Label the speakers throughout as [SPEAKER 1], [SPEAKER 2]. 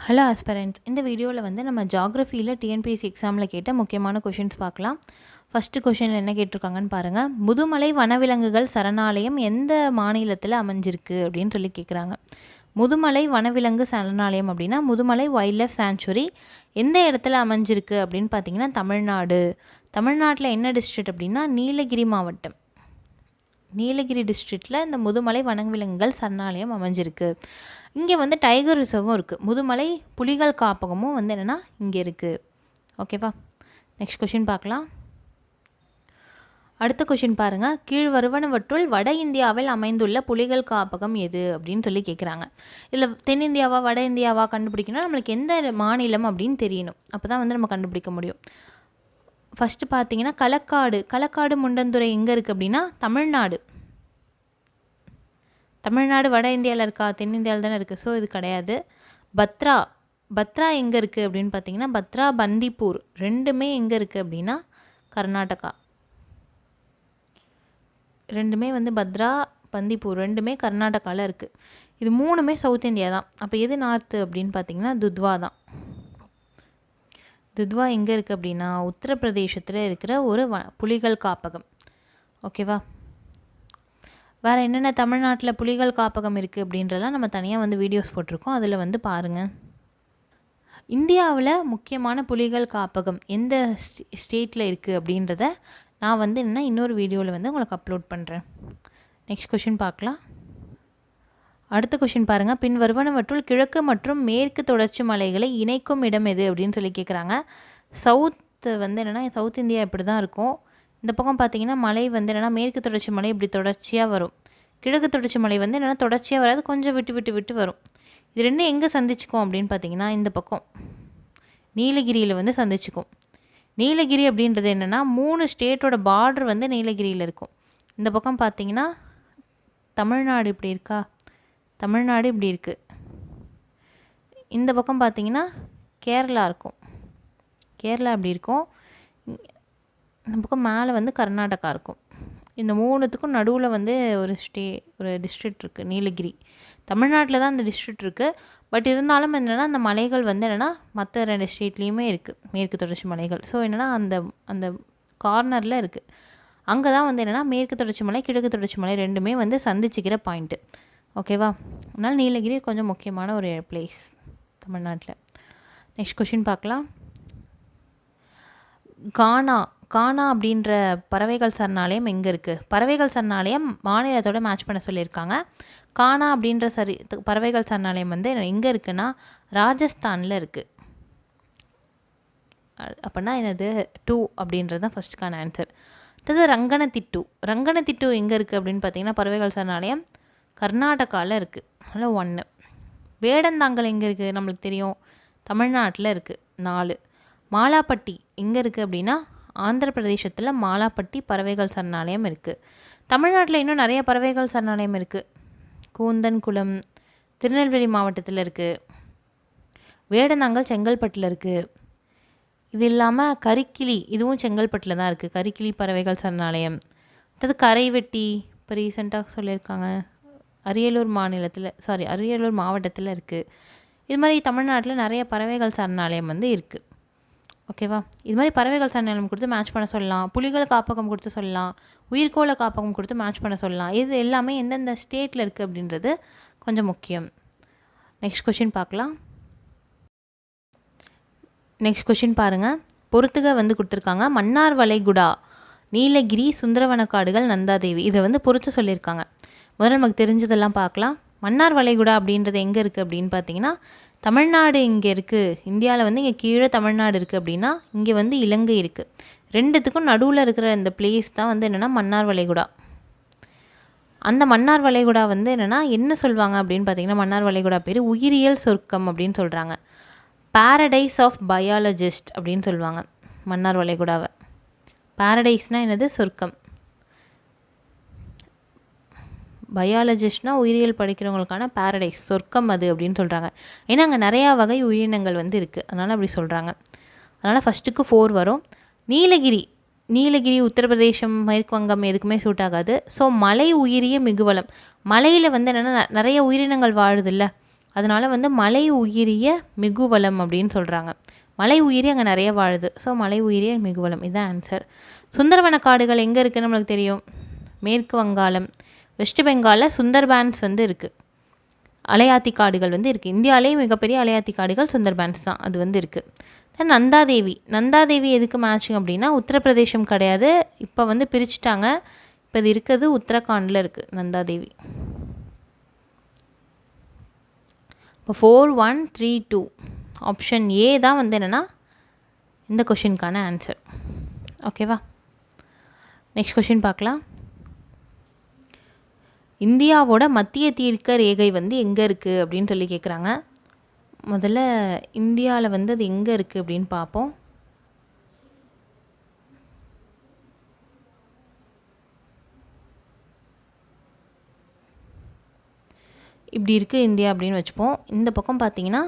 [SPEAKER 1] Hello ஆஸ்பரண்ட்ஸ், இந்த வீடியோவில் வந்து நம்ம ஜாகிரஃபியில் டிஎன்பிஎஸ்சி எக்ஸாமில் கேட்ட முக்கியமான கொஷின்ஸ் பார்க்கலாம். ஃபஸ்ட்டு கொஷினில் என்ன கேட்டிருக்காங்கன்னு பாருங்கள். முதுமலை வனவிலங்குகள் சரணாலயம் எந்த மாநிலத்தில் அமைஞ்சிருக்கு அப்படின்னு சொல்லி கேட்குறாங்க. முதுமலை வனவிலங்கு சரணாலயம் அப்படின்னா முதுமலை வைல்ட் லைஃப் சாங்சுரி எந்த இடத்துல அமைஞ்சிருக்கு அப்படின்னு பார்த்தீங்கன்னா தமிழ்நாடு. தமிழ்நாட்டில் என்ன டிஸ்ட்ரிக்ட் அப்படின்னா நீலகிரி மாவட்டம். நீலகிரி டிஸ்ட்ரிக்டில் இந்த முதுமலை வனவிலங்குகள் சரணாலயம் அமைஞ்சிருக்கு. இங்கே வந்து டைகர் ரிசர்வும் இருக்குது. முதுமலை புலிகள் காப்பகமும் வந்து என்னென்னா இங்கே இருக்குது. ஓகேவா, நெக்ஸ்ட் கொஷின் பார்க்கலாம். அடுத்த கொஷின் பாருங்கள். கீழ் வருவனவற்றுள் வட இந்தியாவில் அமைந்துள்ள புலிகள் காப்பகம் எது அப்படின்னு சொல்லி கேட்குறாங்க. இதில் தென்னிந்தியாவா வட இந்தியாவா கண்டுபிடிக்கணும். நம்மளுக்கு எந்த மாநிலம் அப்படின்னு தெரியணும். அப்போ தான் வந்து நம்ம கண்டுபிடிக்க முடியும். ஃபஸ்ட்டு பார்த்தீங்கன்னா களக்காடு முண்டந்துறை எங்கே இருக்குது அப்படின்னா தமிழ்நாடு. தமிழ்நாடு வட இந்தியாவில் இருக்கா? தென்னிந்தியாவில் தானே இருக்குது. ஸோ இது கிடையாது. பத்ரா எங்கே இருக்குது அப்படின்னு பார்த்தீங்கன்னா பத்ரா பந்திப்பூர் ரெண்டுமே எங்கே இருக்குது அப்படின்னா கர்நாடகா. ரெண்டுமே வந்து பத்ரா பந்திப்பூர் ரெண்டுமே கர்நாடகாவில் இருக்குது. இது மூணுமே சவுத் இந்தியா தான். அப்போ எது நார்த்து அப்படின்னு பார்த்தீங்கன்னா துத்வா தான். துத்வா எங்கே இருக்குது அப்படின்னா உத்தரப்பிரதேசத்தில் இருக்கிற ஒரு புலிகள் காப்பகம். ஓகேவா, வேறு என்னென்ன தமிழ்நாட்டில் புலிகள் காப்பகம் இருக்குது அப்படின்றலாம் நம்ம தனியாக வந்து வீடியோஸ் போட்டிருக்கோம். அதில் வந்து பாருங்கள். இந்தியாவில் முக்கியமான புலிகள் காப்பகம் எந்த ஸ்டேட்டில் இருக்குது அப்படின்றத நான் வந்து இன்னொரு வீடியோவில் வந்து உங்களுக்கு அப்லோட் பண்ணுறேன். நெக்ஸ்ட் கொஷின் பார்க்கலாம். அடுத்த கொஷின் பாருங்கள். பின் வருவனவற்றுள் கிழக்கு மற்றும் மேற்கு தொடர்ச்சி மலைகளை இணைக்கும் இடம் எது அப்படின்னு சொல்லி கேட்குறாங்க. சவுத் வந்து என்னென்னா சவுத் இந்தியா இப்படி தான் இருக்கும். இந்த பக்கம் பார்த்தீங்கன்னா மலை வந்து என்னென்னா மேற்கு தொடர்ச்சி மலை இப்படி தொடர்ச்சியாக வரும். கிழக்கு தொடர்ச்சி மலை வந்து என்னென்னா தொடர்ச்சியாக வராது, கொஞ்சம் விட்டு வரும். இது ரெண்டும் எங்கே சந்திச்சுக்கும் அப்படின்னு பார்த்தீங்கன்னா இந்த பக்கம் நீலகிரியில் வந்து சந்திச்சுக்கும். நீலகிரி அப்படின்றது என்னென்னா 3 ஸ்டேட்டோட பார்டர் வந்து நீலகிரியில் இருக்கும். இந்த பக்கம் பார்த்தீங்கன்னா தமிழ்நாடு இப்படி இருக்கா, தமிழ்நாடு இப்படி இருக்குது. இந்த பக்கம் பார்த்தீங்கன்னா கேரளா இருக்கும், கேரளா இப்படி இருக்கும். இந்த பக்கம் மேலே வந்து கர்நாடகா இருக்கும். இந்த மூணுத்துக்கும் நடுவில் வந்து ஒரு டிஸ்ட்ரிக்ட் இருக்குது நீலகிரி. தமிழ்நாட்டில் தான் அந்த டிஸ்ட்ரிக்ட் இருக்குது. பட் இருந்தாலும் என்னென்னா அந்த மலைகள் வந்து என்னென்னா மற்ற 2 ஸ்டேட்லேயுமே இருக்குது, மேற்கு தொடர்ச்சி மலைகள். ஸோ என்னென்னா அந்த கார்னரில் இருக்குது. அங்கே தான் வந்து என்னென்னா மேற்கு தொடர்ச்சி மலை கிழக்கு தொடர்ச்சி மலை ரெண்டுமே வந்து சந்திச்சிக்கிற பாயிண்ட்டு. ஓகேவா, அதனால் நீலகிரி கொஞ்சம் முக்கியமான ஒரு பிளேஸ் தமிழ்நாட்டில். நெக்ஸ்ட் கொஷின் பார்க்கலாம். கானா அப்படின்ற பறவைகள் சரணாலயம் எங்கே இருக்குது? பறவைகள் சரணாலயம் மாநிலத்தோட மேட்ச் பண்ண சொல்லியிருக்காங்க. கானா அப்படின்ற பறவைகள் சரணாலயம் வந்து எங்கே இருக்குன்னா ராஜஸ்தானில் இருக்குது. அப்படின்னா என்னது 2 அப்படின்றது தான் ஃபஸ்ட்டுக்கான ஆன்சர். அடுத்தது ரங்கனத்திட்டு எங்கே இருக்குது அப்படின்னு பார்த்தீங்கன்னா பறவைகள் சரணாலயம் கர்நாடகாவில் இருக்குது. அதில் 1. வேடந்தாங்கல் எங்கே இருக்குது நம்மளுக்கு தெரியும், தமிழ்நாட்டில் இருக்குது 4. மாலாப்பட்டி எங்கே இருக்குது அப்படின்னா ஆந்திர பிரதேசத்தில் மாலாப்பட்டி பறவைகள் சரணாலயம் இருக்குது. தமிழ்நாட்டில் இன்னும் நிறைய பறவைகள் சரணாலயம் இருக்குது. கூந்தன்குளம் திருநெல்வேலி மாவட்டத்தில் இருக்குது. வேடந்தாங்கல் செங்கல்பட்டில் இருக்குது. இது இல்லாமல் கரிக்கிளி இதுவும் செங்கல்பட்டில் தான் இருக்குது, கரிக்கிளி பறவைகள் சரணாலயம். அடுத்தது கரைவெட்டி இப்போ ரீசெண்டாக சொல்லியிருக்காங்க அரியலூர் மாவட்டத்தில் இருக்குது. இது மாதிரி தமிழ்நாட்டில் நிறைய பறவைகள் சரணாலயம் வந்து இருக்குது. ஓகேவா, இது மாதிரி பறவைகள் சரணாலயம் கொடுத்து மேட்ச் பண்ண சொல்லலாம், புலிகள் காப்பகம் கொடுத்து சொல்லலாம், உயிர்கோள காப்பகம் கொடுத்து மேட்ச் பண்ண சொல்லலாம். இது எல்லாமே எந்தெந்த ஸ்டேட்டில் இருக்குது அப்படின்றது கொஞ்சம் முக்கியம். நெக்ஸ்ட் கொஷின் பார்க்கலாம். நெக்ஸ்ட் கொஷின் பாருங்கள். பொறுத்துக வந்து கொடுத்துருக்காங்க. மன்னார் வளைகுடா, நீலகிரி, சுந்தரவனக்காடுகள், நந்தாதேவி. இதை வந்து பொறுத்து சொல்லியிருக்காங்க. முதல்ல நமக்கு தெரிஞ்சதெல்லாம் பார்க்கலாம். மன்னார் வளைகுடா அப்படின்றது எங்கே இருக்குது அப்படின்னு பார்த்தீங்கன்னா தமிழ்நாடு இங்கே இருக்குது. இந்தியாவில் வந்து இங்கே கீழே தமிழ்நாடு இருக்குது அப்படின்னா இங்கே வந்து இலங்கை இருக்குது. ரெண்டுத்துக்கும் நடுவில் இருக்கிற இந்த பிளேஸ் தான் வந்து என்னென்னா மன்னார் வளைகுடா. அந்த மன்னார் வளைகுடா வந்து என்னென்னா என்ன சொல்லுவாங்க அப்படின்னு பார்த்தீங்கன்னா மன்னார் வளைகுடா பேர் உயிரியல் சொர்க்கம் அப்படின்னு சொல்கிறாங்க. பாரடைஸ் ஆஃப் பயாலஜிஸ்ட் அப்படின்னு சொல்லுவாங்க மன்னார் வளைகுடாவை. பாரடைஸ்னால் என்னது? சொர்க்கம். பயாலஜிஸ்ட்னால் உயிரியல் படிக்கிறவங்களுக்கான பாரடைஸ், சொர்க்கம் அது அப்படின்னு சொல்கிறாங்க. ஏன்னா அங்கே நிறையா வகை உயிரினங்கள் வந்து இருக்குது, அதனால் அப்படி சொல்கிறாங்க. அதனால் ஃபஸ்ட்டுக்கு 4 வரும். நீலகிரி உத்தரப்பிரதேசம் மேற்கு வங்கம் எதுக்குமே சூட் ஆகாது. ஸோ மலை உயிரிய மிகுவளம், மலையில் வந்து என்னென்னா நிறைய உயிரினங்கள் வாழுது இல்லை, அதனால் வந்து மலை உயிரிய மிகுவளம் அப்படின்னு சொல்கிறாங்க. மலை உயிரி அங்கே நிறைய வாழுது. ஸோ மலை உயிரிய மிகுவளம் இதுதான் ஆன்சர். சுந்தரவன காடுகள் எங்கே இருக்குதுன்னு நம்மளுக்கு தெரியும். மேற்கு வங்காளம், வெஸ்ட் பெங்காலில் சுந்தர்பான்ஸ் வந்து இருக்குது. அலையாத்தி காடுகள் வந்து இருக்குது. இந்தியாவிலேயே மிகப்பெரிய அலையாத்தி காடுகள் சுந்தர்பான்ஸ் தான், அது வந்து இருக்குது. தென் நந்தாதேவி எதுக்கு மேட்சிங் அப்படின்னா உத்தரப்பிரதேசம் கிடையாது, இப்போ வந்து பிரிச்சுட்டாங்க. இப்போ இது இருக்கிறது உத்தரகாண்டில் இருக்குது நந்தாதேவி. இப்போ 4132 ஆப்ஷன் ஏ தான் வந்து என்னென்னா இந்த கொஷினுக்கான ஆன்சர். ஓகேவா, நெக்ஸ்ட் கொஷின் பார்க்கலாம். இந்தியாவோட மத்திய தீர்க்க ரேகை வந்து எங்கே இருக்குது அப்படின்னு சொல்லி கேட்குறாங்க. முதல்ல இந்தியாவில் வந்து அது எங்கே இருக்குது அப்படின்னு பார்ப்போம். இப்படி இருக்குது இந்தியா அப்படின்னு வச்சுப்போம். இந்த பக்கம் பார்த்தீங்கன்னா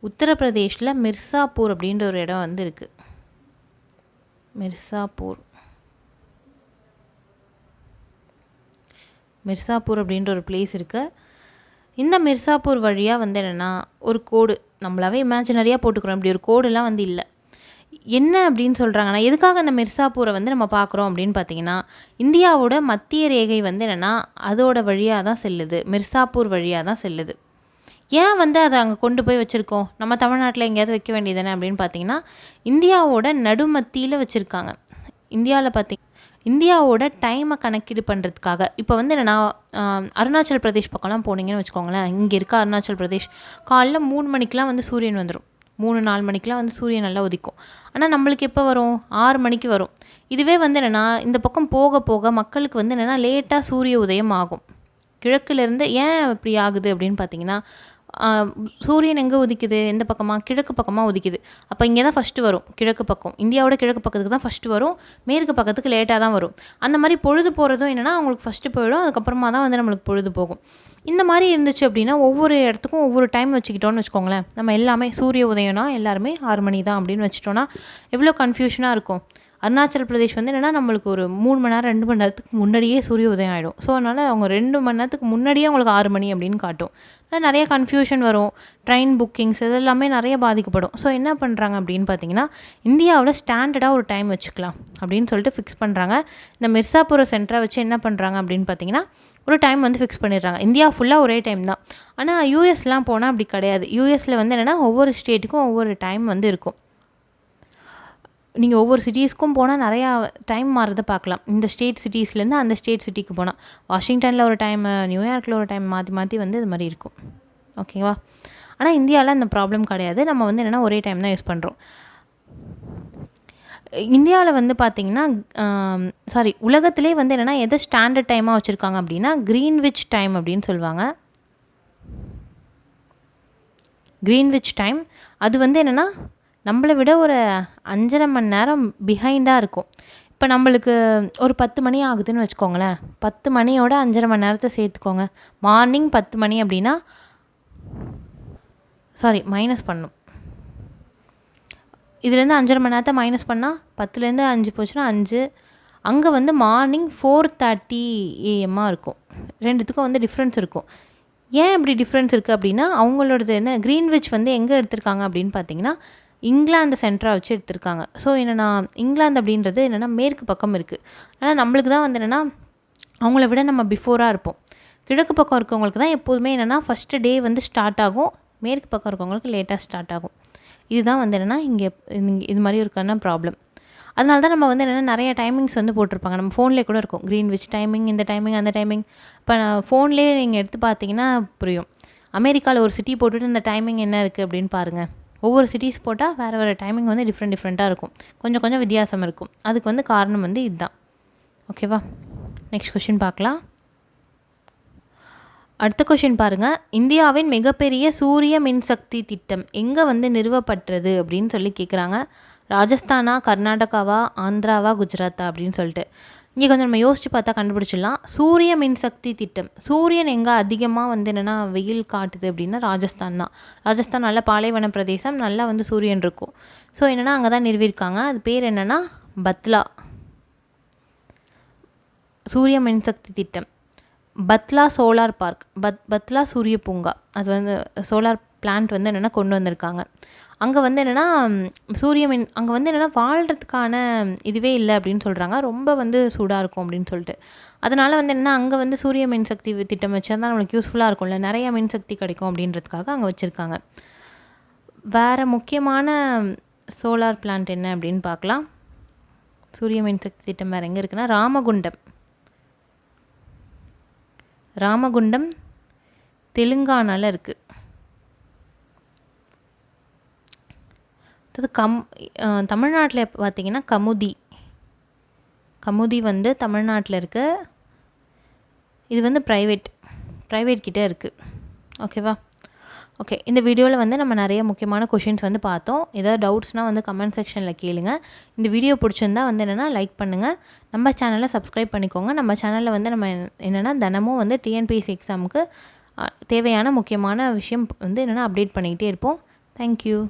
[SPEAKER 1] உத்தரப்பிரதேஷில் மிர்சாப்பூர் அப்படின்ற ஒரு இடம் வந்து இருக்குது. மிர்சாப்பூர் அப்படின்ற ஒரு பிளேஸ் இருக்குது. இந்த மிர்சாப்பூர் வழியாக வந்து என்னென்னா ஒரு கோடு நம்மளாவே இமேஜினரியாக போட்டுக்கிறோம். இப்படி ஒரு கோடுலாம் வந்து இல்லை. என்ன அப்படின்னு சொல்கிறாங்கன்னா, எதுக்காக அந்த மிர்சாப்பூரை வந்து நம்ம பார்க்குறோம் அப்படின்னு பார்த்தீங்கன்னா, இந்தியாவோட மத்திய ரேகை வந்து என்னென்னா அதோட வழியாக தான் செல்லுது, மிர்சாப்பூர் வழியாக தான் செல்லுது. ஏன் வந்து அதை அங்கே கொண்டு போய் வச்சுருக்கோம், நம்ம தமிழ்நாட்டில் எங்கேயாவது வைக்க வேண்டியதானே அப்படின்னு பார்த்தீங்கன்னா, இந்தியாவோட நடுமத்தியில் வச்சுருக்காங்க. இந்தியாவோட டைமை கணக்கீடு பண்ணுறதுக்காக. இப்போ வந்து என்னென்னா அருணாச்சல் பிரதேஷ் பக்கம்லாம் போனீங்கன்னு வச்சுக்கோங்களேன். இங்கே இருக்க அருணாச்சல் பிரதேஷ் காலைல 3 மணிக்கெலாம் வந்து சூரியன் வந்துடும். 3-4 மணிக்கெலாம் வந்து சூரியன் நல்லா உதிக்கும். ஆனால் நம்மளுக்கு எப்போ வரும், 6 மணிக்கு வரும். இதுவே வந்து என்னென்னா இந்த பக்கம் போக போக மக்களுக்கு வந்து என்னென்னா லேட்டாக சூரிய உதயம் ஆகும். கிழக்குலேருந்து ஏன் இப்படி ஆகுது அப்படின்னு பார்த்தீங்கன்னா, சூரியன் எங்கே உதிக்குது, எந்த பக்கமாக, கிழக்கு பக்கமாக உதிக்குது. அப்போ இங்கே தான் ஃபஸ்ட்டு வரும், கிழக்கு பக்கம். இந்தியாவோட கிழக்கு பக்கத்துக்கு தான் ஃபஸ்ட்டு வரும், மேற்கு பக்கத்துக்கு லேட்டாக தான் வரும். அந்த மாதிரி பொழுது போகிறதும் என்னென்னா அவங்களுக்கு ஃபஸ்ட்டு போயிடும், அதுக்கப்புறமா தான் வந்து நம்மளுக்கு பொழுது போகும். இந்த மாதிரி இருந்துச்சு அப்படின்னா ஒவ்வொரு இடத்துக்கும் ஒவ்வொரு டைம் வச்சுக்கிட்டோன்னு வச்சுக்கோங்களேன். நம்ம எல்லாமே சூரிய உதயம்னா எல்லாருமே 6 மணி தான் அப்படின்னு வச்சுட்டோன்னா எவ்வளோ கன்ஃபியூஷனாக இருக்கும். அருணாச்சல் பிரதேஷ் வந்து என்னென்னா நம்மளுக்கு ஒரு 3 மணி நேரம் 2 மணி நேரத்துக்கு முன்னாடியே சூரிய உதயம் ஆகிடும். ஸோ அதனால் அவங்க 2 மணி நேரத்துக்கு முன்னாடியே அவங்களுக்கு 6 மணி அப்படின்னு காட்டும். ஆனால் நிறைய கன்ஃபியூஷன் வரும். ட்ரெயின் புக்கிங்ஸ் இதெல்லாமே நிறைய பாதிக்கப்படும். ஸோ என்ன பண்ணுறாங்க அப்படின்னு பார்த்தீங்கன்னா, இந்தியாவில் ஸ்டாண்டர்டாக ஒரு டைம் வச்சுக்கலாம் அப்படின்னு சொல்லிட்டு ஃபிக்ஸ் பண்ணுறாங்க. இந்த மிர்சாப்பூரை சென்டராக வச்சு என்ன பண்ணுறாங்க அப்படின்னு பார்த்தீங்கன்னா, ஒரு டைம் வந்து ஃபிக்ஸ் பண்ணிடுறாங்க. இந்தியா ஃபுல்லாக ஒரே டைம் தான். ஆனால் யூஎஸ்லாம் போனால் அப்படி கிடையாது. யூஎஸில் வந்து என்னென்னா ஒவ்வொரு ஸ்டேட்டுக்கும் ஒவ்வொரு டைம் வந்து இருக்கும். நீங்கள் ஒவ்வொரு சிட்டிஸ்க்கும் போனால் நிறையா டைம் மாறுறதை பார்க்கலாம். இந்த ஸ்டேட் சிட்டிஸ்லேருந்து அந்த ஸ்டேட் சிட்டிக்கு போனால் வாஷிங்டனில் ஒரு டைமு, நியூயார்க்கில் ஒரு டைம் மாற்றி மாற்றி வந்து இது மாதிரி இருக்கும். ஓகேவா, ஆனால் இந்தியாவில் அந்த ப்ராப்ளம் கிடையாது. நம்ம வந்து என்னென்னா ஒரே டைம் தான் யூஸ் பண்ணுறோம். இந்தியாவில் வந்து பார்த்திங்கன்னா உலகத்திலே வந்து என்னென்னா எதை ஸ்டாண்டர்ட் டைமாக வச்சுருக்காங்க அப்படின்னா க்ரீன்விச் டைம் அப்படின்னு சொல்லுவாங்க. க்ரீன்விச் டைம் அது வந்து என்னென்னா நம்மளை விட ஒரு 5.5 மணி நேரம் பிஹைண்டாக இருக்கும். இப்போ நம்மளுக்கு ஒரு 10 மணி ஆகுதுன்னு வச்சுக்கோங்களேன். 10 மணியோட 5.5 மணி நேரத்தை சேர்த்துக்கோங்க. மார்னிங் 10 மணி அப்படின்னா மைனஸ் பண்ணணும். இதுலேருந்து 5.5 மணி நேரத்தை மைனஸ் பண்ணால் 10லேருந்து 5 போச்சுன்னா 5. அங்கே வந்து மார்னிங் 4:30 AM இருக்கும். ரெண்டுத்துக்கும் வந்து டிஃப்ரென்ஸ் இருக்கும். ஏன் இப்படி டிஃப்ரென்ஸ் இருக்குது அப்படின்னா அவங்களோடது என்ன க்ரீன்விச் வந்து எங்கே எடுத்திருக்காங்க அப்படின்னு பார்த்தீங்கன்னா இங்கிலாந்து சென்டராக வச்சு எடுத்திருக்காங்க. ஸோ என்னென்னா இங்கிலாந்து அப்படின்றது என்னென்னா மேற்கு பக்கம் இருக்குது. ஆனால் நம்மளுக்கு தான் வந்து என்னென்னா அவங்கள விட நம்ம பிஃபோராக இருப்போம். கிழக்கு பக்கம் இருக்கவங்களுக்கு தான் எப்போதுமே என்னென்னா ஃபஸ்ட்டு டே வந்து ஸ்டார்ட் ஆகும், மேற்கு பக்கம் இருக்கவங்களுக்கு லேட்டாக ஸ்டார்ட் ஆகும். இதுதான் வந்து என்னென்னா இங்கே இது மாதிரி இருக்கான ப்ராப்ளம். அதனால தான் நம்ம வந்து என்னென்னா நிறைய டைமிங்ஸ் வந்து போட்டிருப்பாங்க. நம்ம ஃபோன்லேயே கூட இருக்கும் க்ரீன்விச் டைமிங், இந்த டைமிங், அந்த டைமிங். இப்போ ஃபோன்லேயே நீங்கள் எடுத்து பார்த்தீங்கன்னா புரியும். அமெரிக்காவில் ஒரு சிட்டி போட்டுட்டு இந்த டைமிங் என்ன இருக்குது அப்படின்னு பாருங்கள். ஒவ்வொரு சிட்டிஸ் போட்டால் வேறு வேறு டைமிங் வந்து டிஃப்ரெண்ட்டாக இருக்கும். கொஞ்சம் கொஞ்சம் வித்தியாசம் இருக்கும். அதுக்கு வந்து காரணம் வந்து இதுதான். ஓகேவா, நெக்ஸ்ட் கொஷின் பார்க்கலாம். அடுத்த கொஷின் பாருங்கள். இந்தியாவின் மிகப்பெரிய சூரிய மின்சக்தி திட்டம் எங்கே வந்து நிறுவப்பட்டது அப்படின்னு சொல்லி கேட்குறாங்க. ராஜஸ்தானா, கர்நாடகாவா, ஆந்திராவா, குஜராத்தா அப்படின்னு சொல்லிட்டு இங்கே கொஞ்சம் நம்ம யோசித்து பார்த்தா கண்டுபிடிச்சிடலாம். சூரிய மின்சக்தி திட்டம், சூரியன் எங்கே அதிகமாக வந்து என்னென்னா வெயில் காட்டுது அப்படின்னா ராஜஸ்தான் தான். ராஜஸ்தான் நல்ல பாலைவன பிரதேசம், நல்லா வந்து சூரியன் இருக்கும். ஸோ என்னென்னா அங்கே தான் நிறுவியிருக்காங்க. அது பேர் என்னென்னா பத்லா சூரிய மின்சக்தி திட்டம். பத்லா சோலார் பார்க், பத்லா சூரிய பூங்கா, அது வந்து சோலார் பிளான்ட் வந்து என்னென்னா கொண்டு வந்திருக்காங்க. அங்கே வந்து என்னென்னா அங்கே வந்து என்னென்னா வாழ்கிறதுக்கான இதுவே இல்லை அப்படின்னு சொல்கிறாங்க. ரொம்ப வந்து சூடாக இருக்கும் அப்படின்னு சொல்லிட்டு. அதனால் வந்து என்னென்னா அங்கே வந்து சூரிய மின்சக்தி திட்டம் வச்சா தான் நம்மளுக்கு யூஸ்ஃபுல்லாக இருக்கும்ல, நிறைய மின்சக்தி கிடைக்கும் அப்படின்றதுக்காக அங்கே வச்சுருக்காங்க. வேறு முக்கியமான சோலார் பிளான்ட் என்ன அப்படின்னு பார்க்கலாம். சூரிய மின்சக்தி திட்டம் வேறு எங்கே இருக்குன்னா ராமகுண்டம் தெலுங்கானாவில் இருக்குது. அது தமிழ்நாட்டில் பார்த்திங்கன்னா கமுதி வந்து தமிழ்நாட்டில் இருக்குது. இது வந்து ப்ரைவேட் கிட்டே இருக்குது. ஓகேவா? ஓகே, இந்த வீடியோவில் வந்து நம்ம நிறைய முக்கியமான கொஷின்ஸ் வந்து பார்த்தோம். ஏதாவது டவுட்ஸ்னால் வந்து கமெண்ட் செக்ஷனில் கேளுங்க. இந்த வீடியோ பிடிச்சிருந்தா வந்து என்னென்னா லைக் பண்ணுங்கள், நம்ம சேனலை சப்ஸ்கிரைப் பண்ணிக்கோங்க. நம்ம சேனலில் வந்து நம்ம என்னென்னா தினமும் வந்து டிஎன்பிஎஸ்சி எக்ஸாமுக்கு தேவையான முக்கியமான விஷயம் வந்து என்னென்னா அப்டேட் பண்ணிக்கிட்டே இருப்போம். தேங்க்யூ.